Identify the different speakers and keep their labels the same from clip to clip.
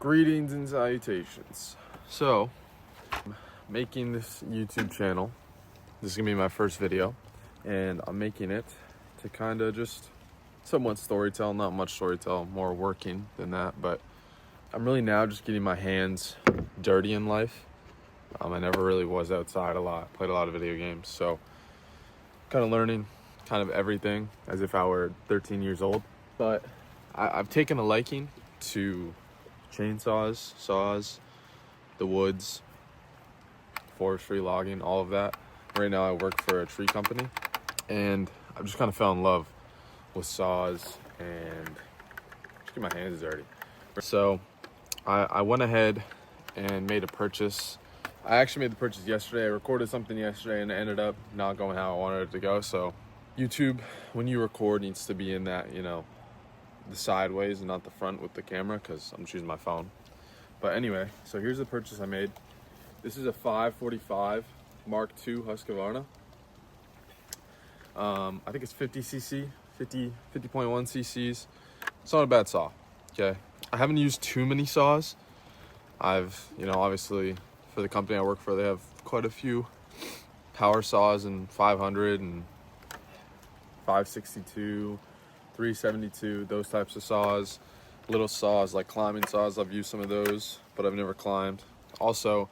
Speaker 1: Greetings and salutations. So, I'm making this YouTube channel. This is gonna be my first video, and I'm making it to kind of just somewhat storytell, not much storytell, more working than that, but I'm really now just getting my hands dirty in life. I never really was outside a lot, played a lot of video games, so kind of learning kind of everything as if I were 13 years old. But I've taken a liking to chainsaws, saws, the woods, forestry, logging, all of that. Right now I work for a tree company, and I've just kind of fell in love with saws and just get my hands dirty. So I went ahead and made a purchase. I actually made the purchase yesterday. I recorded something yesterday and it ended up not going how I wanted it to go. So YouTube, when you record, needs to be in that, the sideways and not the front with the camera, because I'm choosing my phone. But anyway, so here's the purchase I made. This is a 545 Mark II Husqvarna. I think it's 50 cc, 50.1 cc's. It's not a bad saw, okay? I haven't used too many saws. I've, obviously for the company I work for, they have quite a few power saws and 500 and 562, 372, those types of saws. Little saws like climbing saws, I've used some of those, but I've never climbed. Also,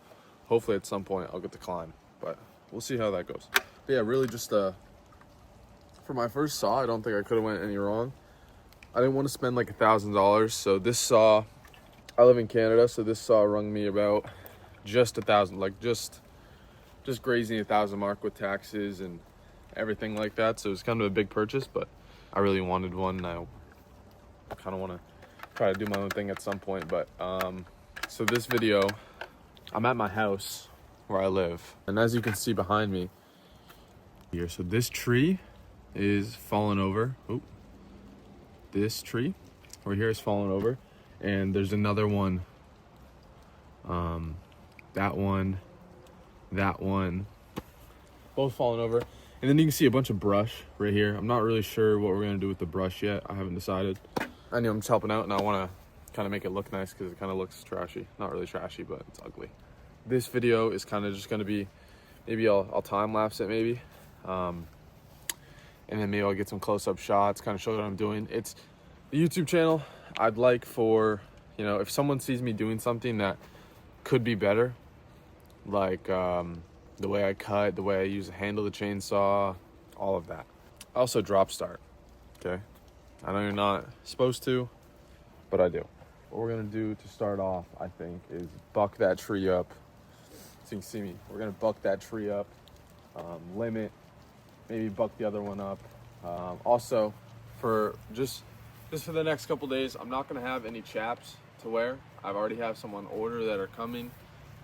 Speaker 1: hopefully at some point I'll get to climb, but we'll see how that goes. But yeah, really just for my first saw, I don't think I could have went any wrong. I didn't want to spend like $1,000, so this saw, I live in Canada, so this saw rung me about just 1,000, like just grazing 1,000 mark with taxes and everything like that. So it was kind of a big purchase, but I really wanted one, and I kind of want to try to do my own thing at some point. But so this video, I'm at my house where I live, and as you can see behind me here, so this tree is fallen over. Oh, this tree right here is fallen over, and there's another one, that one, both fallen over. And then you can see a bunch of brush right here. I'm not really sure what we're gonna do with the brush yet. I haven't decided. I know I'm just helping out, and I wanna kind of make it look nice because it kind of looks trashy. Not really trashy, but it's ugly. This video is kind of just gonna be, maybe I'll time lapse it maybe. And then maybe I'll get some close-up shots, kind of show what I'm doing. It's the YouTube channel. I'd like for, if someone sees me doing something that could be better, like the way I cut, the way I use the handle of the chainsaw, all of that. I also drop start, okay? I know you're not supposed to, but I do. What we're gonna do to start off, I think, is buck that tree up. So you can see me, we're gonna buck that tree up, limit, maybe buck the other one up. Also, for just for the next couple days, I'm not gonna have any chaps to wear. I've already have some on order that are coming.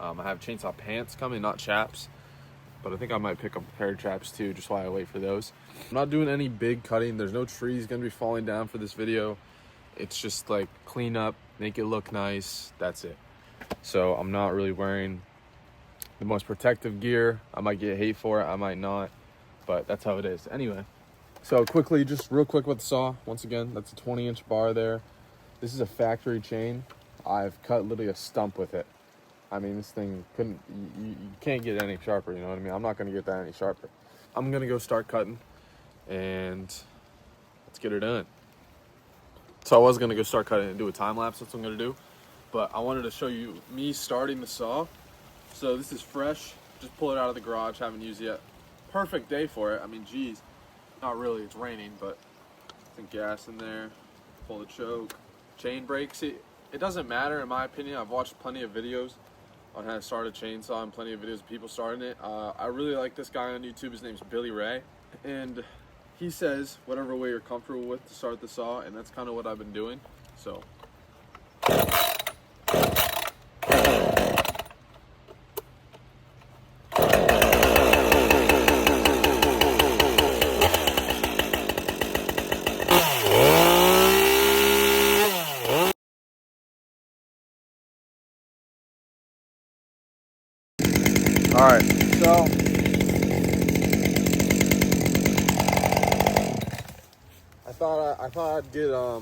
Speaker 1: I have chainsaw pants coming, not chaps, but I think I might pick up a pair of chaps too, just while I wait for those. I'm not doing any big cutting. There's no trees gonna be falling down for this video. It's just like clean up, make it look nice, that's it. So I'm not really wearing the most protective gear. I might get hate for it, I might not, but that's how it is. Anyway, so quickly, just real quick with the saw. Once again, that's a 20-inch bar there. This is a factory chain. I've cut literally a stump with it. I mean, this thing couldn't, you can't get any sharper, you know what I mean? I'm not gonna get that any sharper. I'm gonna go start cutting, and let's get her done. So I was gonna go start cutting and do a time lapse, that's what I'm gonna do. But I wanted to show you me starting the saw. So this is fresh, just pull it out of the garage, haven't used it yet. Perfect day for it, I mean, geez. Not really, it's raining, but some gas in there, pull the choke, chain brakes. It doesn't matter in my opinion. I've watched plenty of videos on how to start a chainsaw and plenty of videos of people starting it. I really like this guy on YouTube. His name's Billy Ray, and he says whatever way you're comfortable with to start the saw, and that's kind of what I've been doing. So all right, so I thought I'd get a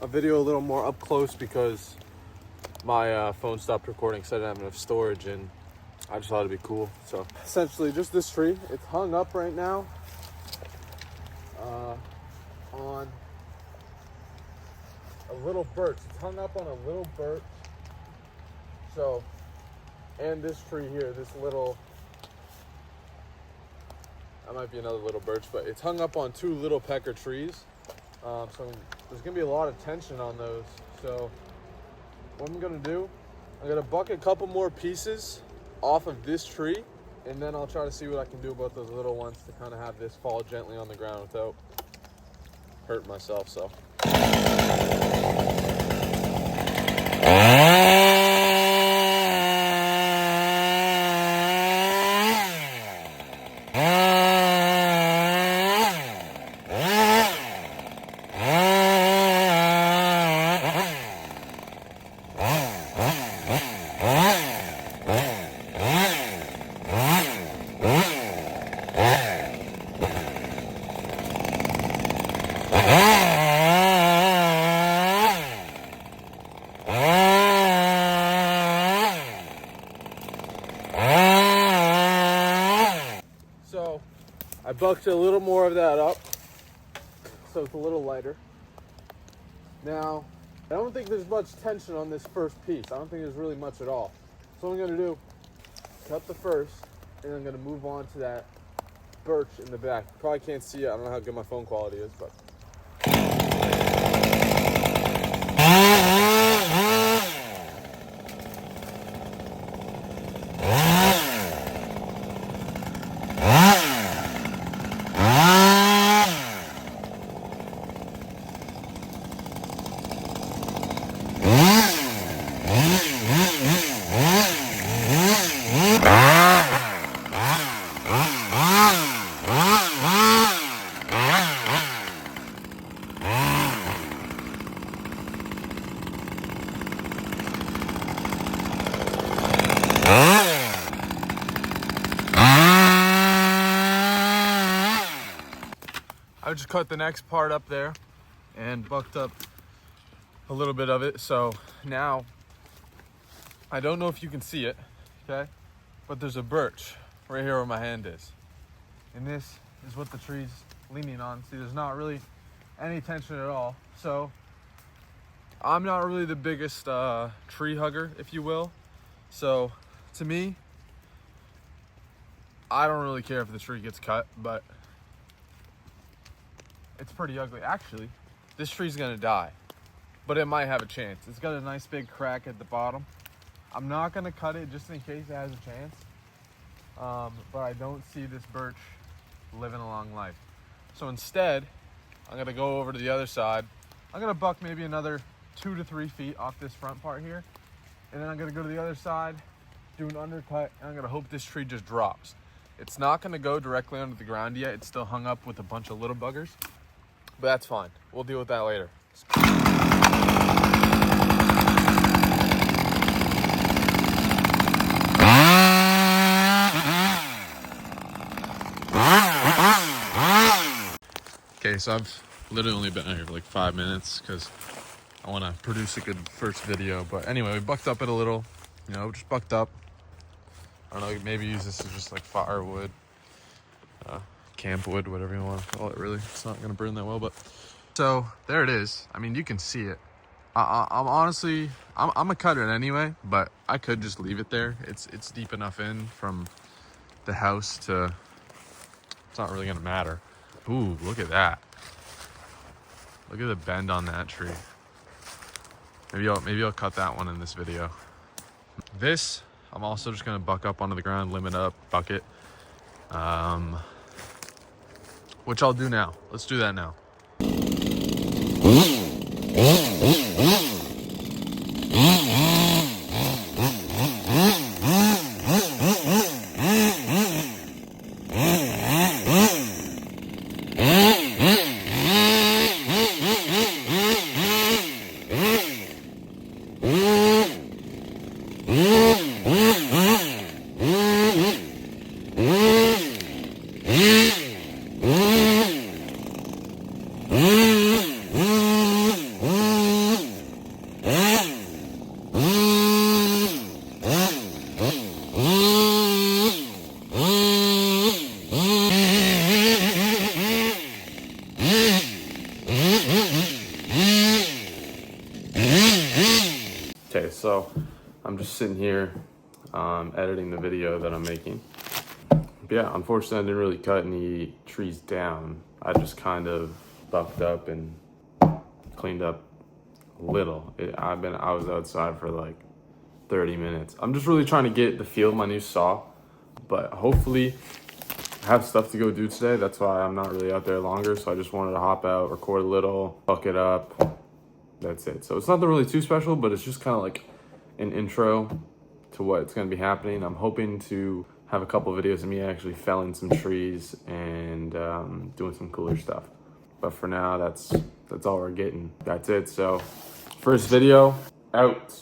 Speaker 1: video a little more up close because my phone stopped recording because I didn't have enough storage, and I just thought it'd be cool. So essentially just this tree. It's hung up right now on a little birch. It's hung up on a little birch. So, and this tree here, this little, that might be another little birch, but it's hung up on 2 little pecker trees. So there's gonna be a lot of tension on those. So what I'm gonna do, I'm gonna buck a couple more pieces off of this tree, and then I'll try to see what I can do about those little ones to kind of have this fall gently on the ground without hurting myself. So. So I bucked a little more of that up, so it's a little lighter. Now, I don't think there's much tension on this first piece. I don't think there's really much at all. So what I'm gonna do, cut the first, and I'm gonna move on to that birch in the back. You probably can't see it. I don't know how good my phone quality is, but. I just cut the next part up there and bucked up a little bit of it. So now, I don't know if you can see it, okay? But there's a birch right here where my hand is. And this is what the tree's leaning on. See, there's not really any tension at all. So I'm not really the biggest tree hugger, if you will. So to me, I don't really care if the tree gets cut, but it's pretty ugly. Actually, this tree's gonna die, but it might have a chance. It's got a nice big crack at the bottom. I'm not gonna cut it just in case it has a chance. But I don't see this birch living a long life. So instead, I'm gonna go over to the other side. I'm gonna buck maybe another 2 to 3 feet off this front part here. And then I'm gonna go to the other side, do an undercut, and I'm gonna hope this tree just drops. It's not gonna go directly under the ground yet. It's still hung up with a bunch of little buggers. But that's fine. We'll deal with that later. Okay, so I've literally only been out here for like 5 minutes because I want to produce a good first video. But anyway, we bucked up it a little, just bucked up. I don't know, maybe use this as just like firewood. Camp wood, whatever you want to call it, really. It's not going to burn that well, but... So, there it is. I mean, you can see it. I'm honestly... I'm going to cut it anyway, but I could just leave it there. It's deep enough in from the house to... It's not really going to matter. Ooh, look at that. Look at the bend on that tree. Maybe I'll cut that one in this video. This, I'm also just going to buck up onto the ground, limb it up, buck it. Which I'll do now. Let's do that now. Okay, so I'm just sitting here editing the video that I'm making. But yeah, unfortunately I didn't really cut any trees down. I just kind of buffed up and cleaned up a little. I was outside for like 30 minutes. I'm just really trying to get the feel of my new saw, but hopefully I have stuff to go do today. That's why I'm not really out there longer. So I just wanted to hop out, record a little, buck it up. That's it. So it's nothing really too special, but it's just kind of like an intro to what's going to be happening. I'm hoping to have a couple videos of me actually felling some trees and doing some cooler stuff. But for now, that's all we're getting. That's it. So first video out.